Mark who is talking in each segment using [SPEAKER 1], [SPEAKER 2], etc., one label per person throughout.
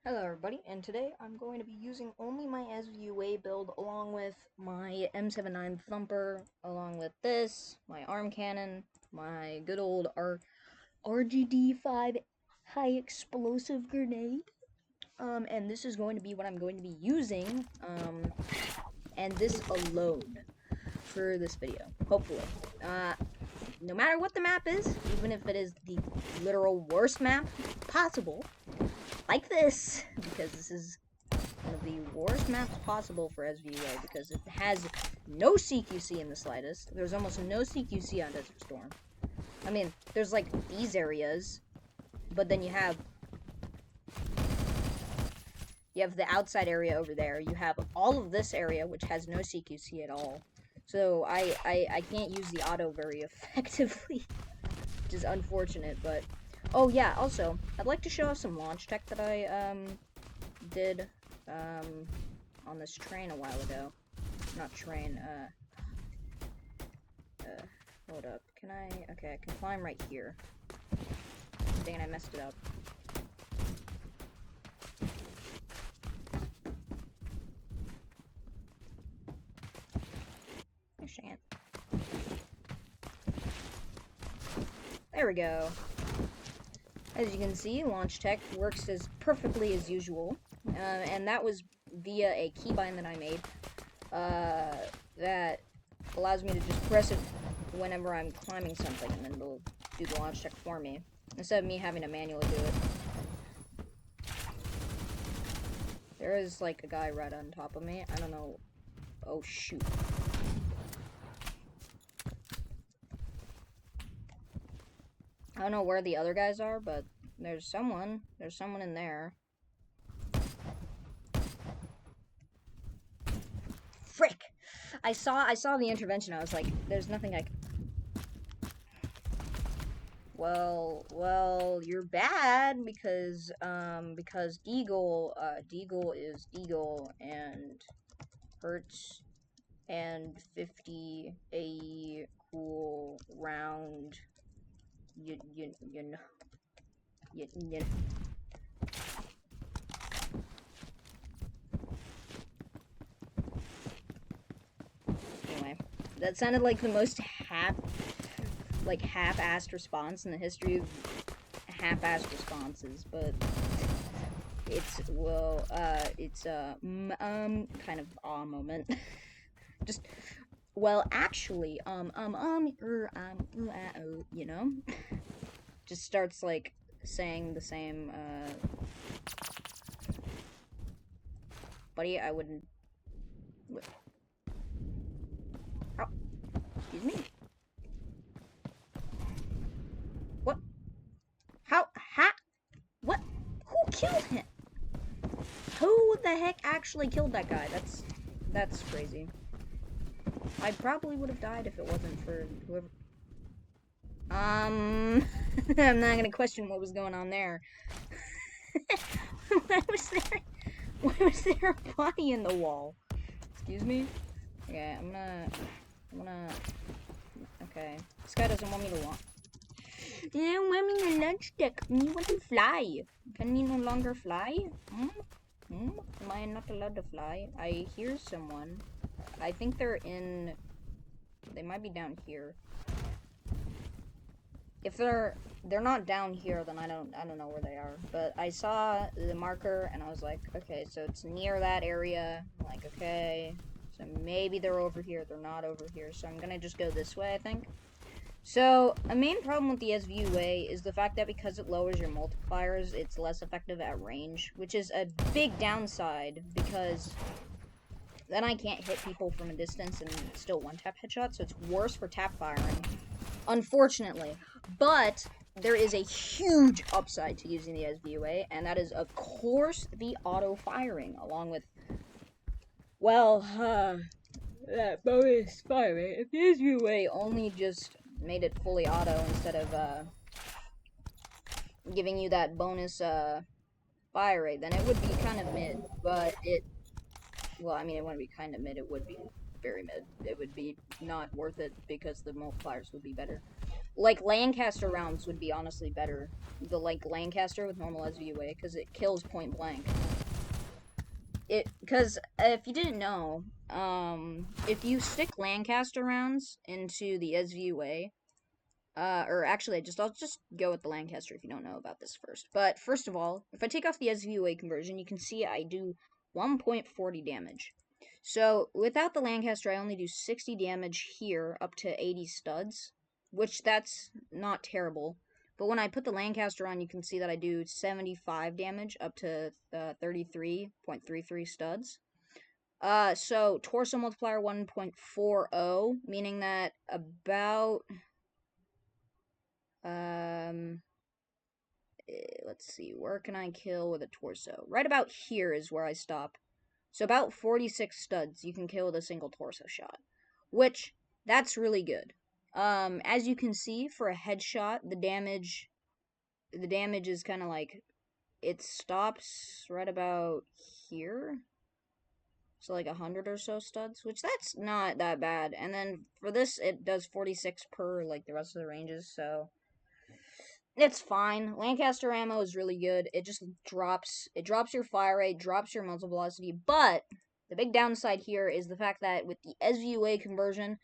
[SPEAKER 1] Hello everybody, and today I'm going to be using only my SVU-A build along with my M79 Thumper, along with this, my arm cannon, my good old RGD-5 high explosive grenade, and this is going to be what I'm going to be using, and this alone for this video, hopefully. No matter what the map is, even if it is the literal worst map possible, like this, because this is one of the worst maps possible for SVU-A, because it has no CQC in the slightest. There's almost no CQC on Desert Storm. I mean, there's like these areas, but then you have the outside area over there. You have all of this area, which has no CQC at all. So I can't use the auto very effectively, which is unfortunate, but... Oh yeah, also, I'd like to show off some launch tech that I, did, on this train a while ago. Not train, hold up. Can I... Okay, I can climb right here. Dang it, I messed it up. Actually, there we go. As you can see, launch tech works as perfectly as usual, and that was via a keybind that I made, that allows me to just press it whenever I'm climbing something, and then it'll do the launch tech for me, instead of me having to manually do it. There is, like, a guy right on top of me. I don't know. Oh, shoot. I don't know where the other guys are, but there's someone. There's someone in there. Frick! I saw the intervention. I was like, there's nothing I can... Well, you're bad because Deagle is Deagle and hurts and 50 a cool round. You know. Anyway, that sounded like the most half-assed response in the history of half-assed responses, but it's, well, it's a, kind of awe moment. Just, well, actually, you know? Just starts, like, saying the same, buddy, I wouldn't... Oh, excuse me. What? How? What? Who killed him? Who the heck actually killed that guy? That's crazy. I probably would have died if it wasn't for whoever... I'm not gonna question what was going on there. Why was there a body in the wall? Excuse me? Okay, I'm gonna... Okay. This guy doesn't want me to launch. You don't want me to launch deck. You want to fly. Can you no longer fly? Am I not allowed to fly? I hear someone. I think they're in... They might be down here. If they're not down here, then I don't know where they are. But I saw the marker and I was like, okay, so it's near that area. I'm like, okay, so maybe they're over here. They're not over here, so I'm gonna just go this way, I think. So a main problem with the SVU-A is the fact that because it lowers your multipliers, it's less effective at range, which is a big downside because then I can't hit people from a distance and still one-tap headshot, so it's worse for tap firing, unfortunately. But there is a huge upside to using the SVU-A, and that is, of course, the auto-firing, along with, well, that bonus firing. If the SVU-A only just made it fully auto instead of, giving you that bonus, fire rate, then it would be kind of mid, but well, I mean, it wouldn't be kind of mid, it would be very mid. It would be not worth it because the multipliers would be better. Like, Lancaster rounds would be honestly better. The, like, Lancaster with normal SVU-A, because it kills point blank. Because if you didn't know, if you stick Lancaster rounds into the SVU-A, or actually, I'll just go with the Lancaster if you don't know about this first. But first of all, if I take off the SVU-A conversion, you can see I do 1.40 damage. So without the Lancaster, I only do 60 damage here up to 80 studs, which that's not terrible. But when I put the Lancaster on, you can see that I do 75 damage up to 33.33 studs. So torso multiplier 1.40, meaning that about let's see, where can I kill with a torso? Right about here is where I stop. So about 46 studs you can kill with a single torso shot, which that's really good. As you can see, for a headshot, the damage is kind of like, it stops right about here. So like 100 or so studs, which that's not that bad. And then for this, it does 46 per like the rest of the ranges, so it's fine. Lancaster ammo is really good. It just drops your fire rate, drops your muzzle velocity, but the big downside here is the fact that with the SVU-A conversion,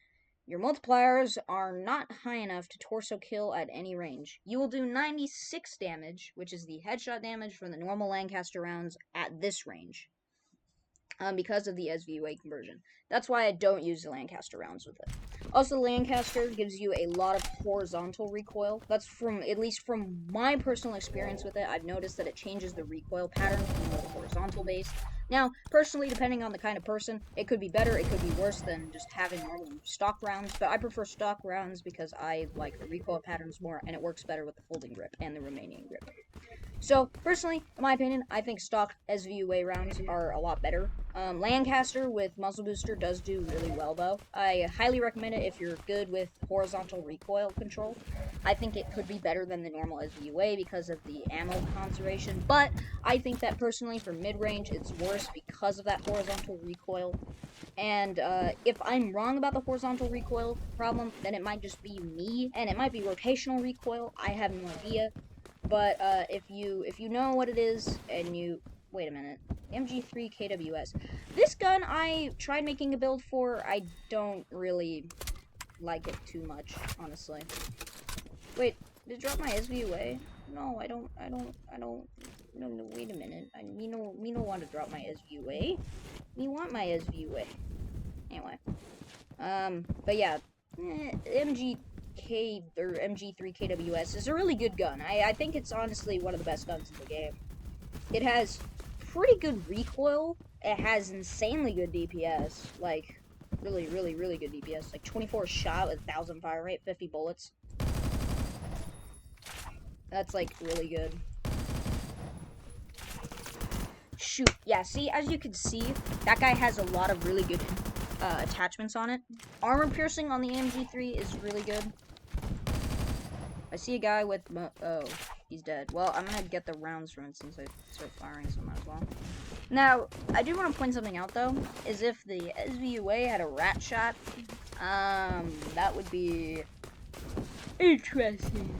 [SPEAKER 1] your multipliers are not high enough to torso kill at any range. You will do 96 damage, which is the headshot damage from the normal Lancaster rounds at this range. Because of the SVU-A conversion. That's why I don't use the Lancaster rounds with it. Also, Lancaster gives you a lot of horizontal recoil. That's at least from my personal experience with it, I've noticed that it changes the recoil pattern to be more horizontal based. Now, personally, depending on the kind of person, it could be better, it could be worse than just having normal stock rounds, but I prefer stock rounds because I like the recoil patterns more, and it works better with the folding grip and the remaining grip. So, personally, in my opinion, I think stock SVU-A rounds are a lot better. Lancaster with Muzzle Booster does do really well, though. I highly recommend it if you're good with horizontal recoil control. I think it could be better than the normal SVU-A because of the ammo conservation, but I think that personally for mid-range, it's worse because of that horizontal recoil. And if I'm wrong about the horizontal recoil problem, then it might just be me, and it might be rotational recoil. I have no idea. But if you know what it is, and you wait a minute, MG3 KWS. This gun I tried making a build for. I don't really like it too much, honestly. Wait, did it drop my SVU-A? No, I don't. No, wait a minute. Me no want to drop my SVU-A. Me want my SVU-A. Anyway, but yeah, MG3 KWS is a really good gun. I think it's honestly one of the best guns in the game. It has pretty good recoil. It has insanely good DPS. Like, really, really, really good DPS. Like, 24 shot with 1,000 fire rate, 50 bullets. That's, like, really good. Shoot. Yeah, see, as you can see, that guy has a lot of really good attachments on it. Armor piercing on the MG3 is really good. I see a guy with oh, he's dead. Well, I'm gonna get the rounds from it since I start firing, so might as well. Now, I do want to point something out, though, is if the SVU-A had a rat shot, that would be interesting.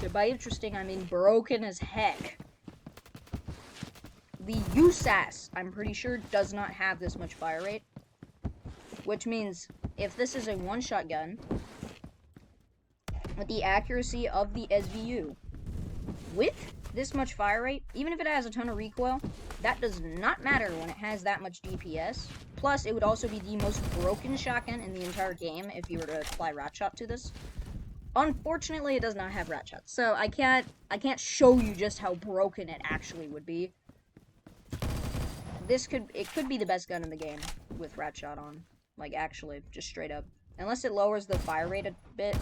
[SPEAKER 1] So by interesting, I mean broken as heck. The USAS, I'm pretty sure, does not have this much fire rate, which means if this is a one-shot gun, with the accuracy of the SVU, with this much fire rate, even if it has a ton of recoil, that does not matter when it has that much DPS. Plus, it would also be the most broken shotgun in the entire game if you were to apply rat shot to this. Unfortunately, it does not have rat shot, so I can't show you just how broken it actually would be. It could be the best gun in the game with rat shot on, like actually, just straight up. Unless it lowers the fire rate a bit,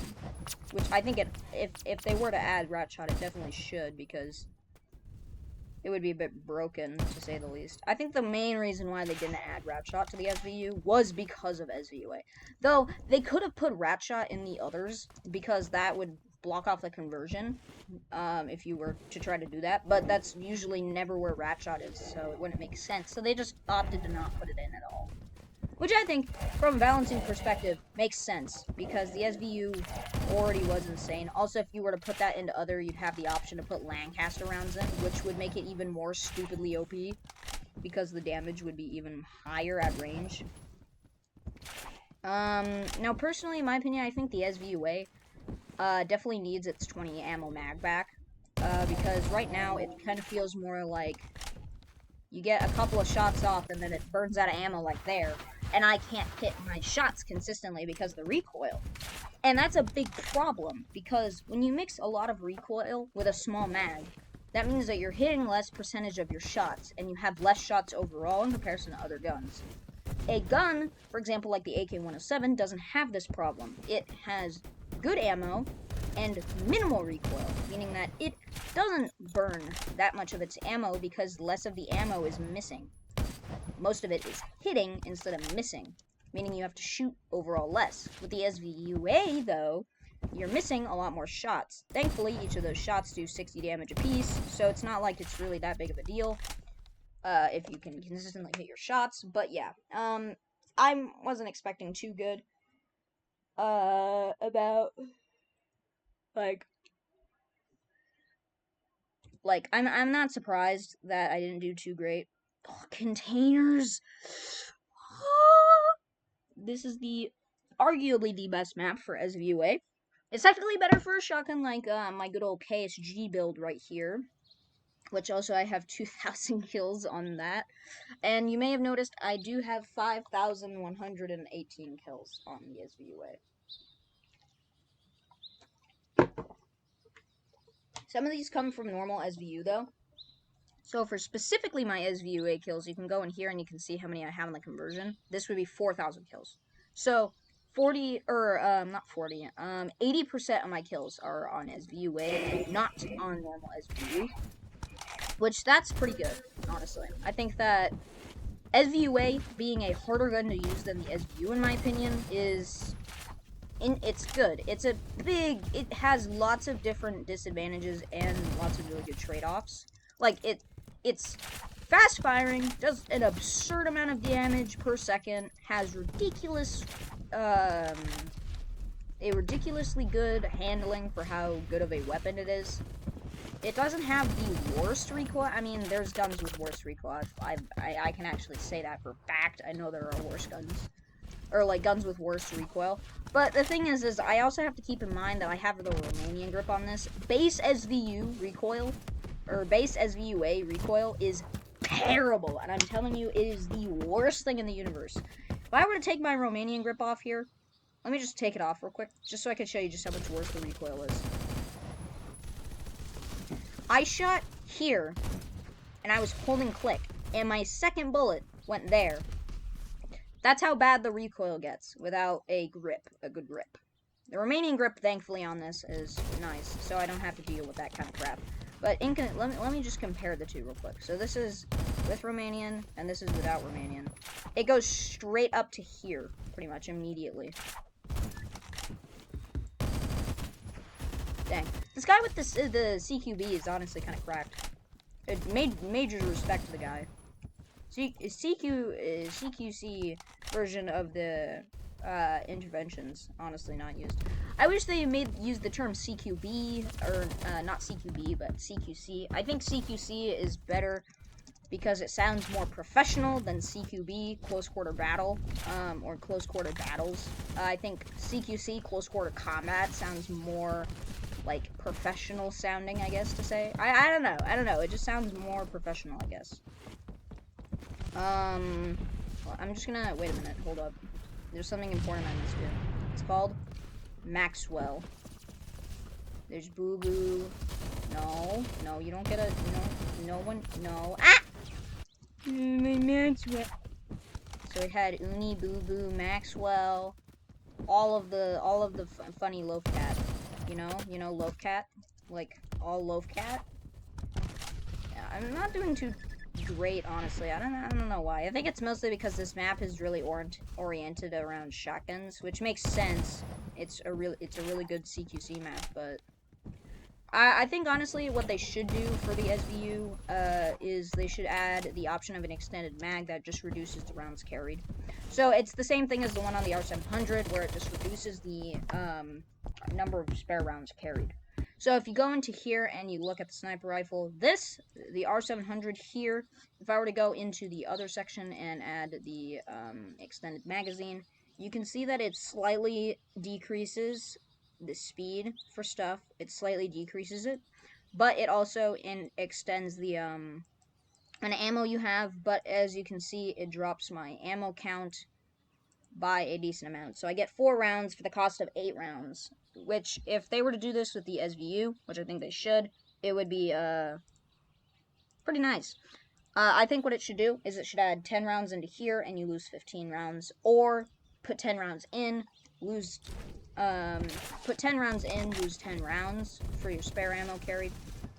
[SPEAKER 1] which I think if they were to add rat shot, it definitely should, because it would be a bit broken, to say the least. I think the main reason why they didn't add rat shot to the SVU was because of SVU-A. Though, they could have put rat shot in the others, because that would block off the conversion, if you were to try to do that. But that's usually never where rat shot is, so it wouldn't make sense. So they just opted to not put it in at all. Which I think, from a balancing perspective, makes sense, because the SVU already was insane. Also, if you were to put that into other, you'd have the option to put Lancaster rounds in, which would make it even more stupidly OP, because the damage would be even higher at range. Now, personally, in my opinion, I think the SVU-A definitely needs its 20 ammo mag back, because right now it kind of feels more like you get a couple of shots off and then it burns out of ammo like there, and I can't hit my shots consistently because of the recoil. And that's a big problem, because when you mix a lot of recoil with a small mag, that means that you're hitting less percentage of your shots, and you have less shots overall in comparison to other guns. A gun, for example, like the AK-107, doesn't have this problem. It has good ammo and minimal recoil, meaning that it doesn't burn that much of its ammo because less of the ammo is missing. Most of it is hitting instead of missing, meaning you have to shoot overall less. With the SVU-A, though, you're missing a lot more shots. Thankfully, each of those shots do 60 damage apiece, so it's not like it's really that big of a deal if you can consistently hit your shots. But yeah, I wasn't expecting too good about like I'm not surprised that I didn't do too great. Oh, containers. This is arguably the best map for SVU-A. It's definitely better for a shotgun like my good old KSG build right here, which also I have 2,000 kills on that. And you may have noticed I do have 5,118 kills on the SVU-A. Some of these come from normal SVU though. So for specifically my SVU-A kills, you can go in here and you can see how many I have in the conversion. This would be 4,000 kills. So 80% of my kills are on SVU-A, not on normal SVU. Which, that's pretty good, honestly. I think that SVU-A, being a harder gun to use than the SVU, in my opinion, it's good. It has lots of different disadvantages and lots of really good trade-offs. Like, it's fast firing, does an absurd amount of damage per second, has a ridiculously good handling for how good of a weapon it is. It doesn't have the worst recoil. I mean, there's guns with worse recoil. I can actually say that for a fact. I know there are worse guns. Or, like, guns with worse recoil. But the thing is I also have to keep in mind that I have the Romanian grip on this. Base SVU recoil, or base SVU-A recoil is terrible. And I'm telling you, it is the worst thing in the universe. If I were to take my Romanian grip off here, let me just take it off real quick, just so I can show you just how much worse the recoil is. I shot here, and I was holding click, and my second bullet went there. That's how bad the recoil gets without a good grip. The Romanian grip, thankfully, on this is nice, so I don't have to deal with that kind of crap. But let me just compare the two real quick. So this is with Romanian, and this is without Romanian. It goes straight up to here, pretty much immediately. Dang. This guy with the CQB is honestly kind of cracked. Major respect to the guy. CQC version of the interventions, honestly not used. I wish they use the term CQB, or not CQB, but CQC. I think CQC is better because it sounds more professional than CQB, close quarter battle, or close quarter battles. I think CQC, close quarter combat, sounds more like professional sounding, I guess to say. I don't know. It just sounds more professional, I guess. Well, I'm just gonna wait a minute. Hold up. There's something important I missed here. It's called Maxwell. There's Boo Boo. No, you don't get a. No one. No. Ah! My Maxwell. So we had Uni, Boo Boo, Maxwell, all of the funny loaf cat. You know, loaf cat, like all loaf cat. Yeah, I'm not doing too great, honestly. I don't know why. I think it's mostly because this map is really oriented around shotguns, which makes sense. It's a really good CQC map, but I think honestly what they should do for the SVU is they should add the option of an extended mag that just reduces the rounds carried. So it's the same thing as the one on the R700 where it just reduces the number of spare rounds carried. So if you go into here and you look at the sniper rifle, the R700 here, if I were to go into the other section and add the extended magazine, you can see that it slightly decreases the speed for stuff. It slightly decreases it, but it also extends the an ammo you have. But as you can see, it drops my ammo count by a decent amount. So I get 4 rounds for the cost of 8 rounds, which if they were to do this with the SVU, which I think they should, it would be pretty nice. I think what it should do is it should add 10 rounds into here and you lose 15 rounds, or put 10 rounds in, lose put 10 rounds in, lose 10 rounds for your spare ammo carried,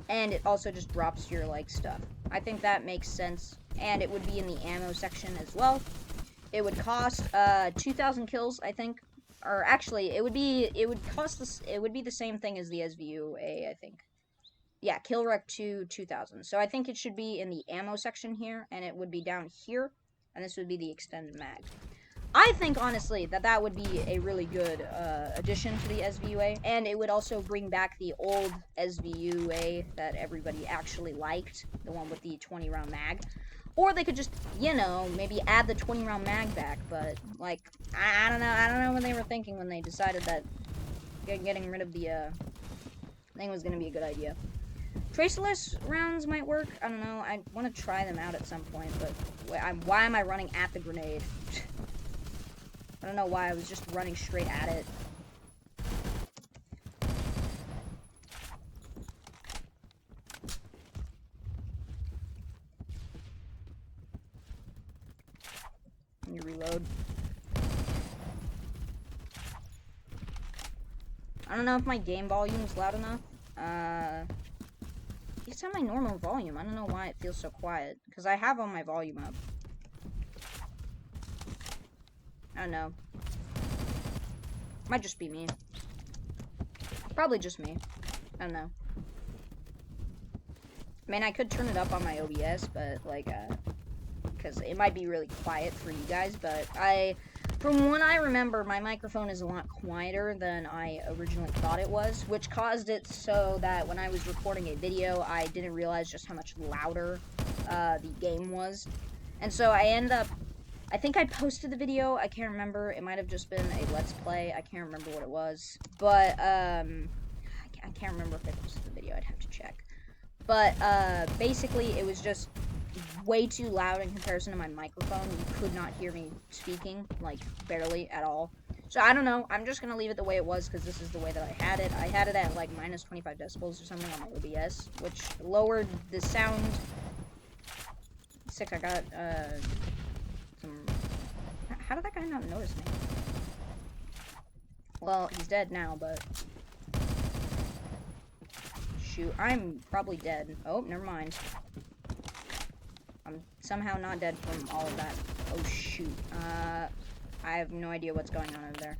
[SPEAKER 1] and it also just drops your like stuff. I think that makes sense, and it would be in the ammo section as well. It would cost 2,000 kills, I think, or actually it would be the same thing as the SVU-A, I think. Yeah, kill rec to 2,000. So I think it should be in the ammo section here, and it would be down here, and this would be the extended mag. I think, honestly, that would be a really good addition to the SVU-A, and it would also bring back the old SVU-A that everybody actually liked, the one with the 20-round mag. Or they could just, you know, maybe add the 20-round mag back, but, like, I don't know what they were thinking when they decided that getting rid of the thing was going to be a good idea. Traceless rounds might work. I don't know. I want to try them out at some point, but why am I running at the grenade? I don't know why I was just running straight at it. Let me reload. I don't know if my game volume is loud enough. It's on my normal volume. I don't know why it feels so quiet. Because I have all my volume up. I don't know. Might just be me. Probably just me. I don't know. I mean, I could turn it up on my OBS, but, like, because it might be really quiet for you guys, but from what I remember, my microphone is a lot quieter than I originally thought it was, which caused it so that when I was recording a video, I didn't realize just how much louder the game was. And so I think I posted the video, I can't remember, it might have just been a Let's Play, I can't remember what it was, but, I can't remember if I posted the video, I'd have to check. But, basically, it was just way too loud in comparison to my microphone. You could not hear me speaking, like, barely at all. So, I don't know. I'm just gonna leave it the way it was, because this is the way that I had it. I had it at, like, minus 25 decibels or something on my OBS, which lowered the sound. Sick, I got, some... How did that guy not notice me? Well, he's dead now, but... Shoot, I'm probably dead. Oh, never mind. I'm somehow not dead from all of that. Oh, shoot. I have no idea what's going on over there.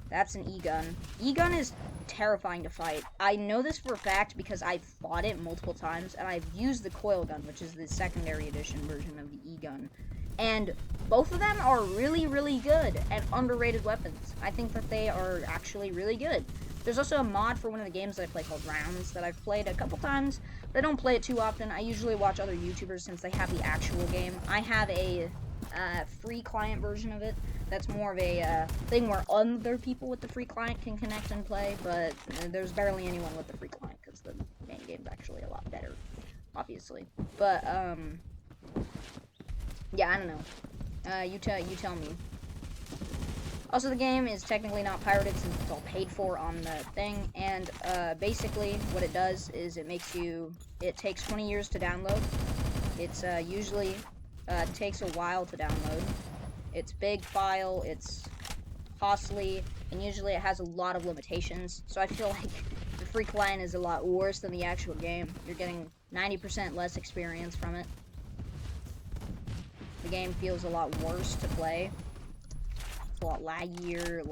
[SPEAKER 1] That's an E-gun. E-gun is terrifying to fight. I know this for a fact because I've fought it multiple times, and I've used the coil gun, which is the secondary edition version of the E-gun. And both of them are really, really good and underrated weapons. I think that they are actually really good. There's also a mod for one of the games that I play called Rounds that I've played a couple times, but I don't play it too often. I usually watch other YouTubers since they have the actual game. I have a free client version of it. That's more of a thing where other people with the free client can connect and play, but there's barely anyone with the free client because the main game's actually a lot better, obviously. But, yeah, I don't know. You tell me. Also, the game is technically not pirated since it's all paid for on the thing, and basically what it does is it takes 20 years to download. It's usually takes a while to download. It's big file, it's costly, and usually it has a lot of limitations, so I feel like the free client is a lot worse than the actual game. You're getting 90% less experience from it. The game feels a lot worse to play. It's a lot laggier,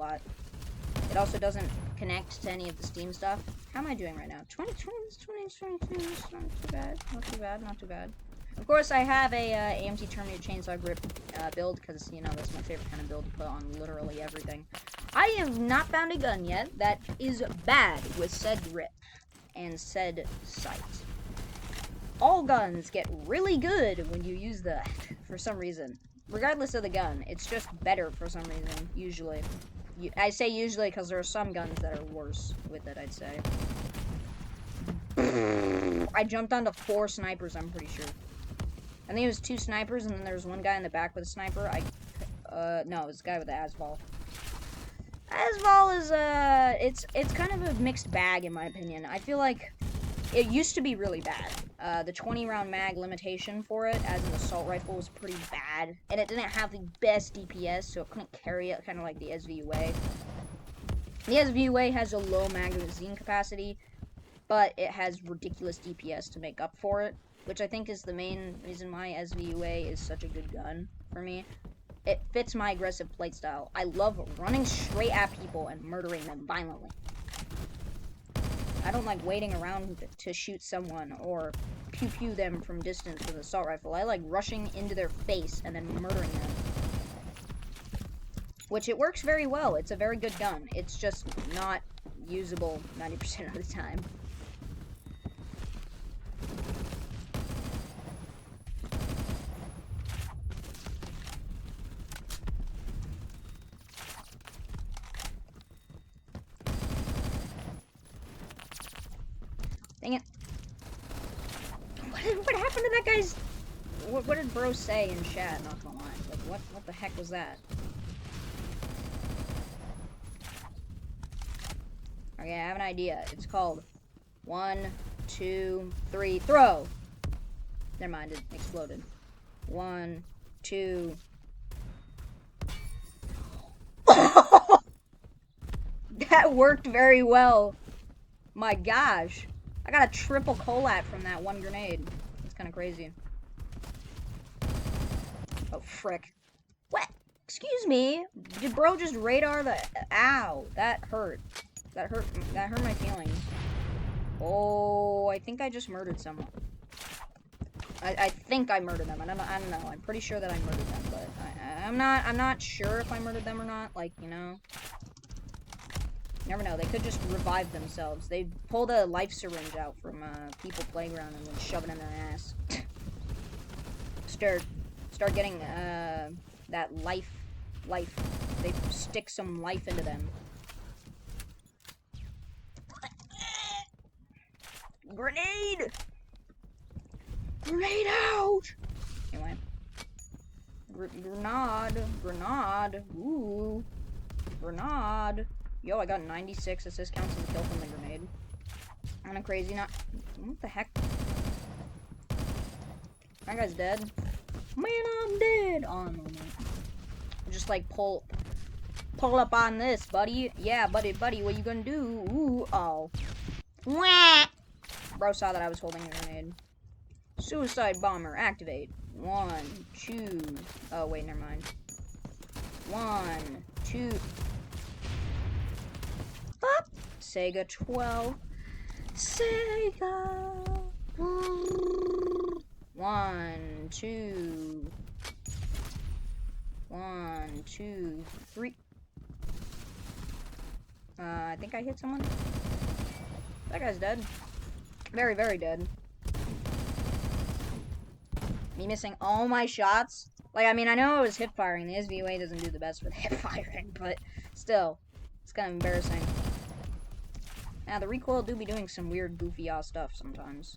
[SPEAKER 1] It also doesn't connect to any of the Steam stuff. How am I doing right now? 20, 22. It's not too bad. Not too bad. Not too bad. Of course, I have a AMT Terminator Chainsaw Grip build because, you know, that's my favorite kind of build to put on literally everything. I have not found a gun yet that is bad with said grip and said sight. All guns get really good when you use that for some reason. Regardless of the gun, it's just better for some reason, usually. I say usually because there are some guns that are worse with it, I'd say. I jumped onto 4 snipers, I'm pretty sure. I think it was 2 snipers, and then there was one guy in the back with a sniper. No, it was a guy with the Asval. Asval is, it's kind of a mixed bag, in my opinion. I feel like it used to be really bad. The 20-round mag limitation for it, as an assault rifle, was pretty bad. And it didn't have the best DPS, so it couldn't carry it, kind of like the SVU-A. The SVU-A has a low magazine capacity, but it has ridiculous DPS to make up for it, which I think is the main reason why SVU-A is such a good gun for me. It fits my aggressive playstyle. I love running straight at people and murdering them violently. I don't like waiting around to shoot someone or pew-pew them from distance with an assault rifle. I like rushing into their face and then murdering them. Which it works very well. It's a very good gun. It's just not usable 90% of the time. Dang it. What happened to that guy's... What did bro say in chat? Not gonna lie. Like, what the heck was that? Okay, I have an idea. It's called 1, 2, 3, throw! Never mind, it exploded. 1, 2... That worked very well. My gosh. I got a triple collat from that one grenade. It's kind of crazy. Oh, frick. What? Excuse me? Did bro just radar the... Ow. That hurt. That hurt my feelings. Oh, I think I just murdered someone. I think I murdered them. I don't know. I'm pretty sure that I murdered them, but I'm not sure if I murdered them or not. Like, you know... You never know, they could just revive themselves. They pulled a life syringe out from people playground and then shove it in their ass. Start getting that life. They stick some life into them. Grenade! Grenade out! Anyway. Grenade. Ooh. Grenade. Yo, I got 96 assist counts in the kill from the grenade. Kinda crazy, not... What the heck? That guy's dead. Man, I'm dead! Oh, no. Just, like, pull up on this, buddy. Yeah, buddy, what you gonna do? Ooh, oh. Wah! Bro saw that I was holding a grenade. Suicide bomber, activate. 1, 2... Oh, wait, never mind. 1, 2... Up. Sega 12. Sega. 1, 2. 1, 2, 3. I think I hit someone. That guy's dead. Very, very dead. Me missing all my shots. Like, I mean, I know it was hip firing. The SVU-A doesn't do the best with hip firing, but still, it's kind of embarrassing. Now, the recoil do be doing some weird, goofy-ass stuff sometimes.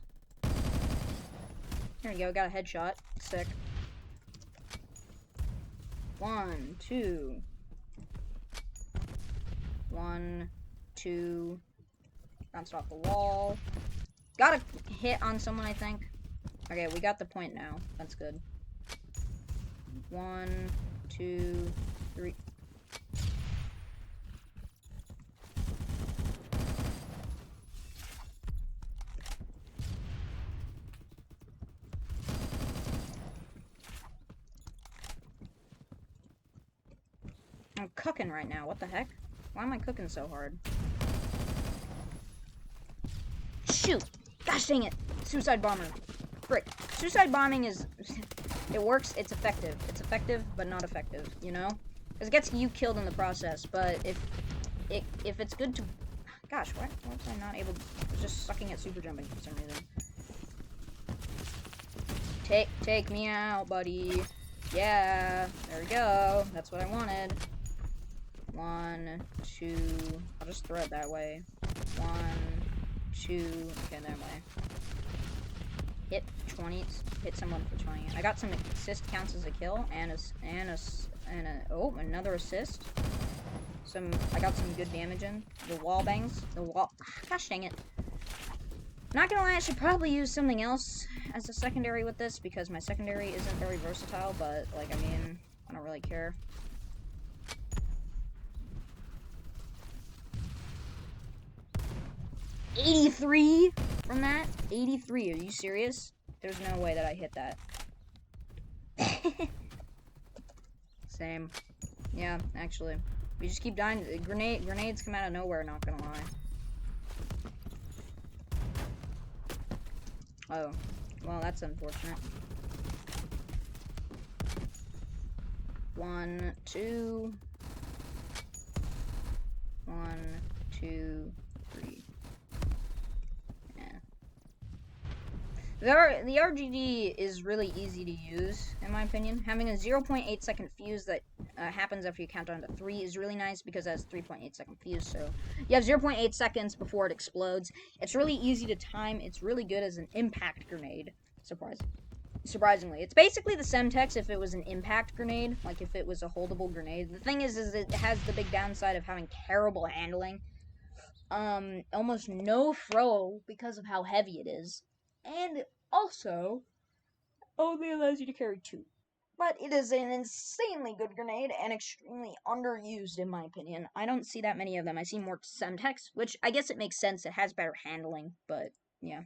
[SPEAKER 1] There we go, got a headshot. Sick. 1, 2. 1, 2. Bounced off the wall. Got a hit on someone, I think. Okay, we got the point now. That's good. 1, 2, 3. I'm cooking right now. What the heck? Why am I cooking so hard? Shoot! Gosh dang it! Suicide bomber. Frick. Suicide bombing is... it works, it's effective. It's effective, but not effective, you know? Because it gets you killed in the process, but if it's good to... Gosh, why was I not able to... I was just sucking at super jumping for some reason. Take me out, buddy. Yeah, there we go. That's what I wanted. 1, 2... I'll just throw it that way. 1, 2... Okay, that way. Hit 20. Hit someone for 20. I got some assist counts as a kill, and oh, another assist. I got some good damage in. The wall bangs. Gosh dang it. Not gonna lie, I should probably use something else as a secondary with this, because my secondary isn't very versatile, but, like, I mean, I don't really care. $83 from that? 83, are you serious? There's no way that I hit that. Same. Yeah, actually. We just keep dying. Grenades come out of nowhere, not gonna lie. Oh, well, that's unfortunate. 1, 2. 1, 2, 3. Yeah. The RGD is really easy to use, in my opinion. Having a 0.8 second fuse that happens after you count down to 3 is really nice, because that's 3.8 second fuse, so you have 0.8 seconds before it explodes. It's really easy to time. It's really good as an impact grenade. Surprisingly. It's basically the Semtex if it was an impact grenade, like if it was a holdable grenade. The thing is it has the big downside of having terrible handling. Almost no throw because of how heavy it is. And also, only allows you to carry 2. But it is an insanely good grenade and extremely underused, in my opinion. I don't see that many of them. I see more Semtex, which I guess it makes sense. It has better handling, but yeah.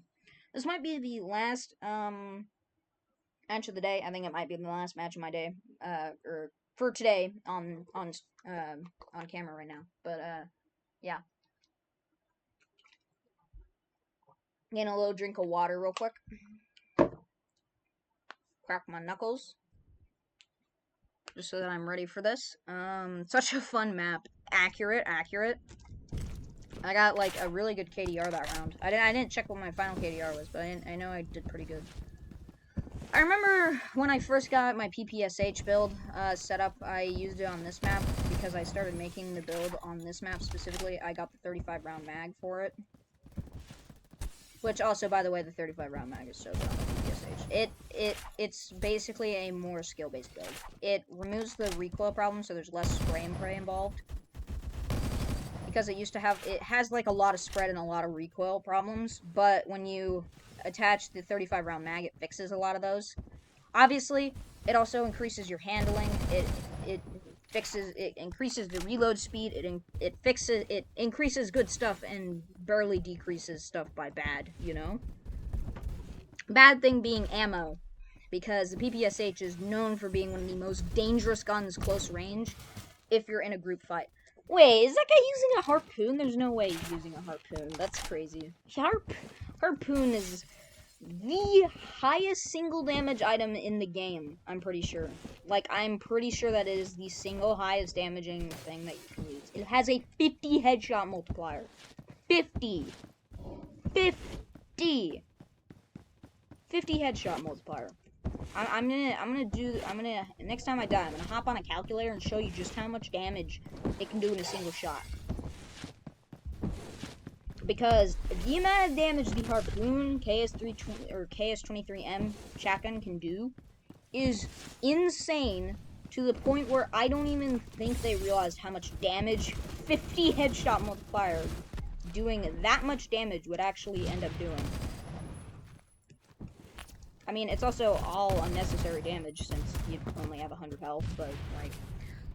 [SPEAKER 1] This might be the last match of the day. I think it might be the last match of my day, or for today on camera right now. But yeah. Getting a little drink of water real quick. Crack my knuckles. Just so that I'm ready for this. Such a fun map. Accurate. I got like a really good KDR that round. I didn't check what my final KDR was, but I know I did pretty good. I remember when I first got my PPSH build set up, I used it on this map because I started making the build on this map specifically. I got the 35 round mag for it. Which also, by the way, the 35 round mag is so good on the PPSH. It's basically a more skill-based build. It removes the recoil problem, so there's less spray and pray involved. Because it has like a lot of spread and a lot of recoil problems, but when you attach the 35 round mag, it fixes a lot of those. Obviously, it also increases your handling. It increases the reload speed. It increases good stuff and barely decreases stuff by bad, you know? Bad thing being ammo, because the PPSH is known for being one of the most dangerous guns close range if you're in a group fight. Wait, is that guy using a harpoon? There's no way he's using a harpoon. That's crazy. Harpoon is the highest single damage item in the game, I'm pretty sure. Like, I'm pretty sure that it is the single highest damaging thing that you can use. It has a 50 headshot multiplier. 50 headshot multiplier. Next time I die, I'm gonna hop on a calculator and show you just how much damage it can do in a single shot. Because the amount of damage the Harpoon KS320 or KS23M shotgun can do is insane, to the point where I don't even think they realized how much damage 50 headshot multiplier doing that much damage would actually end up doing. I mean, it's also all unnecessary damage since you only have 100 health, but, like,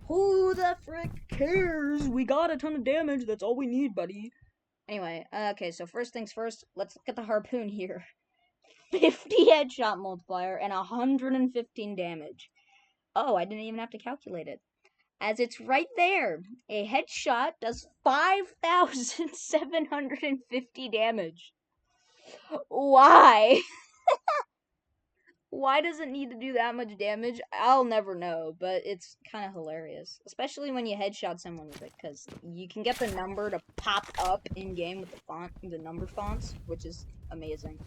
[SPEAKER 1] who the frick cares? We got a ton of damage, that's all we need, buddy. Anyway, okay, so first things first, let's look at the Harpoon here. 50 headshot multiplier and 115 damage. Oh, I didn't even have to calculate it, as it's right there. A headshot does 5,750 damage. Why? Why does it need to do that much damage? I'll never know, but it's kind of hilarious. Especially when you headshot someone with it, because you can get the number to pop up in-game with the font, the number fonts, which is amazing.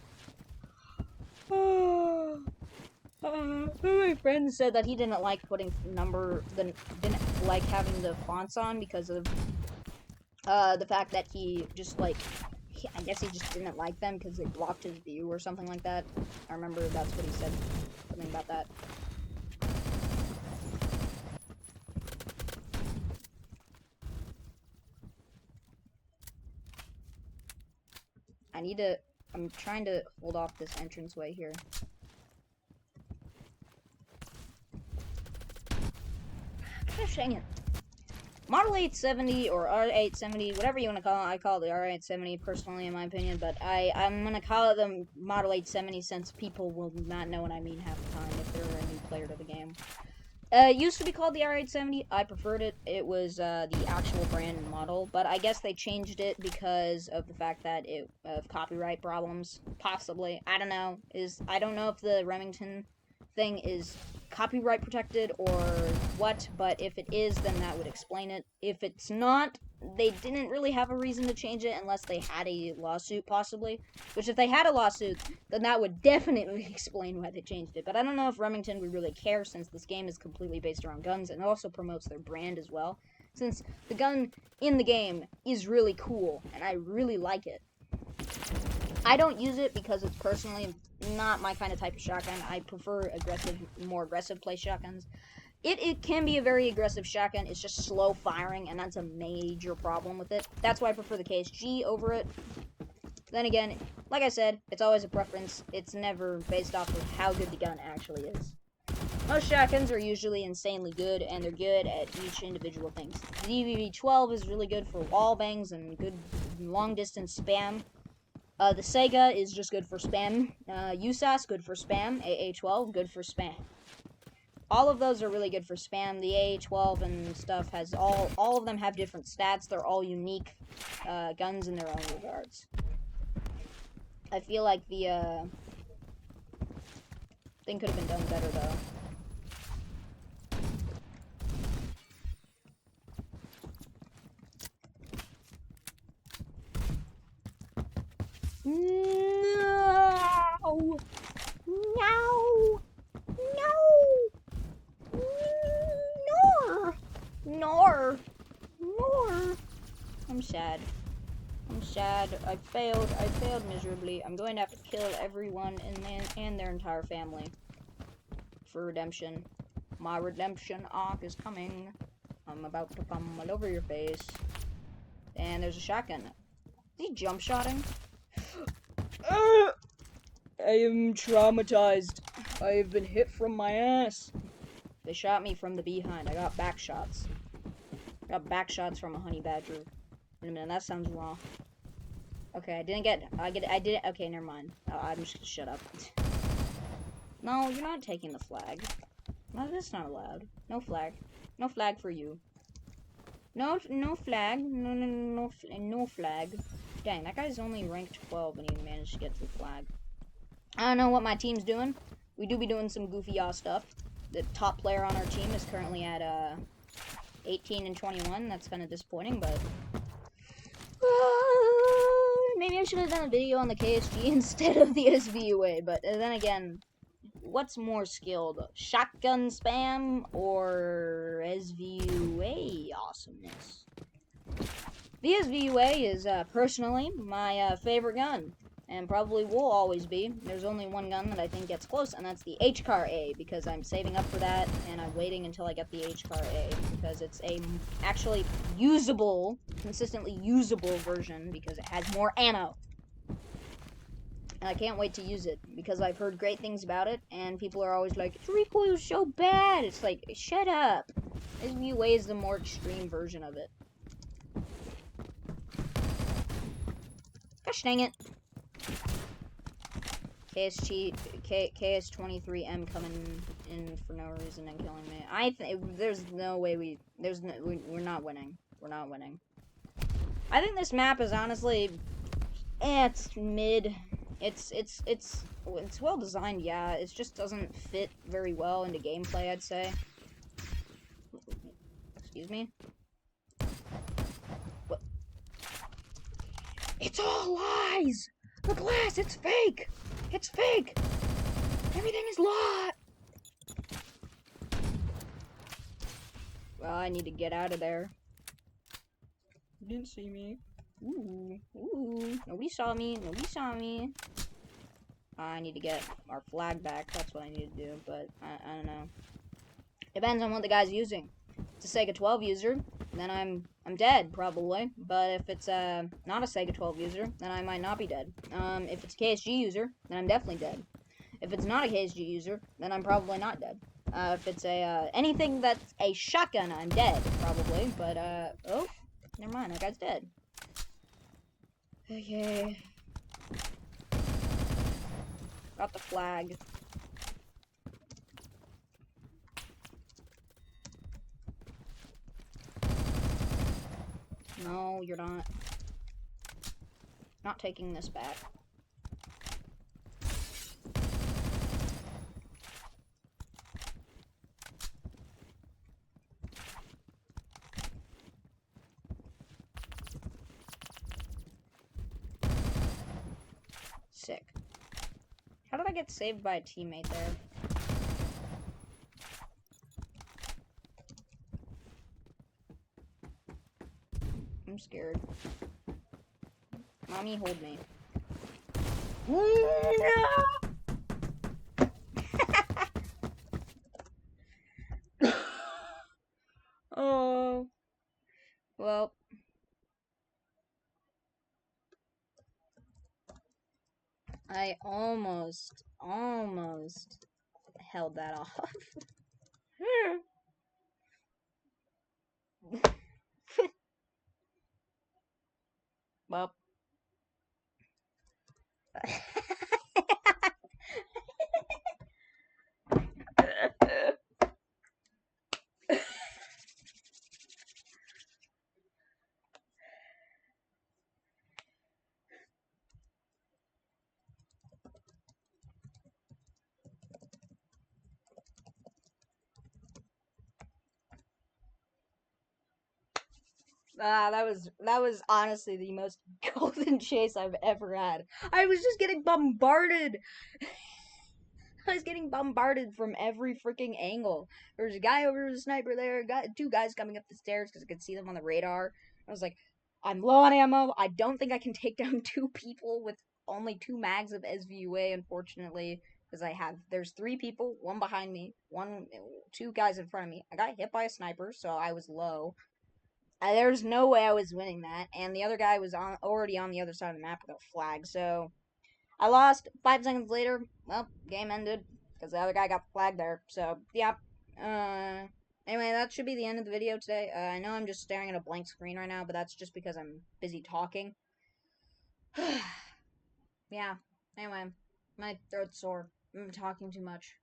[SPEAKER 1] My friend said that he didn't like putting didn't like having the fonts on because of the fact that he just like, I guess he just didn't like them because they blocked his view or something like that. I remember that's what he said, something about that. I'm trying to hold off this entranceway here. Gosh dang it. Model 870 or R870, whatever you want to call it, I call it the R870 personally, in my opinion, but I'm going to call it the Model 870 since people will not know what I mean half the time if they're a new player to the game. It used to be called the R870. I preferred it. It was the actual brand and model, but I guess they changed it because of the fact that of copyright problems, possibly. I don't know. I don't know if the Remington thing is copyright protected or what, but if it is, then that would explain it. If it's not, they didn't really have a reason to change it unless they had a lawsuit, possibly. Which, if they had a lawsuit, then that would definitely explain why they changed it. But I don't know if Remington would really care, since this game is completely based around guns, and it also promotes their brand as well. Since the gun in the game is really cool, and I really like it. I don't use it because it's personally not my kind of type of shotgun. I prefer more aggressive play shotguns. It can be a very aggressive shotgun. It's just slow firing, and that's a major problem with it. That's why I prefer the KSG over it. Then again, like I said, it's always a preference. It's never based off of how good the gun actually is. Most shotguns are usually insanely good, and they're good at each individual thing. The DVV-12 is really good for wall bangs and good long-distance spam. The Sega is just good for spam. USAS, good for spam. AA-12, good for spam. All of those are really good for spam. The AA-12 and stuff has all of them have different stats. They're all unique guns in their own regards. I feel like the thing could have been done better though. No! No! No! Nor! I'm sad. I failed miserably. I'm going to have to kill everyone and their entire family for redemption. My redemption arc is coming. I'm about to come all over your face. And there's a shotgun. Is he jump shotting? I am traumatized. I have been hit from my ass. They shot me from the behind. I got back shots. From a honey badger. Wait a minute, that sounds wrong. Okay, okay, never mind. I'm just gonna shut up. No, you're not taking the flag. No, that's not allowed. No flag. No flag for you. No flag. No flag. Dang, that guy's only ranked 12 and he managed to get to the flag. I don't know what my team's doing. We do be doing some goofy ass stuff. The top player on our team is currently at 18 and 21. That's kind of disappointing, but maybe I should have done a video on the KSG instead of the SVU-A. But then again, what's more skilled, shotgun spam or SVU-A awesomeness? The SVU-A is personally my favorite gun, and probably will always be. There's only one gun that I think gets close, and that's the HCAR-A, because I'm saving up for that, and I'm waiting until I get the HCAR-A, because it's a actually usable, consistently usable version, because it has more ammo. And I can't wait to use it, because I've heard great things about it, and people are always like, its recoil is so bad. It's like, shut up. SVU-A is the more extreme version of it. Gosh dang it. KS23M coming in for no reason and killing me. There's no way we're not winning. We're not winning. I think this map is honestly, it's mid. It's well designed, yeah. It just doesn't fit very well into gameplay, I'd say. Excuse me? What? It's all lies! The glass, it's fake! It's fake! Everything is lie! Well, I need to get out of there. You didn't see me. Ooh, ooh. Nobody saw me. Nobody saw me. I need to get our flag back. That's what I need to do, but I don't know. Depends on what the guy's using. If it's a Sega 12 user, then I'm dead probably. But if it's not a Sega 12 user, then I might not be dead. If it's a KSG user, then I'm definitely dead. If it's not a KSG user, then I'm probably not dead. If it's a anything that's a shotgun, I'm dead probably. But oh, never mind. That guy's dead. Okay. Got the flag. No, you're not. Not taking this back. Sick. How did I get saved by a teammate there? I'm scared. Mommy, hold me. Oh. Well. I almost held that off. Well. That was honestly the most golden chase I've ever had. I was just getting bombarded. I was getting bombarded from every freaking angle. There was a guy over the sniper there, two guys coming up the stairs because I could see them on the radar. I was like, I'm low on ammo. I don't think I can take down two people with only 2 mags of SVU-A, unfortunately, because there's 3 people, one behind me, two guys in front of me. I got hit by a sniper, so I was low. There's no way I was winning that, and the other guy was already on the other side of the map with a flag, so I lost. 5 seconds later, well, game ended, because the other guy got the flag there, so, yeah. Anyway, that should be the end of the video today. I know I'm just staring at a blank screen right now, but that's just because I'm busy talking. Yeah, anyway, my throat's sore. I'm talking too much.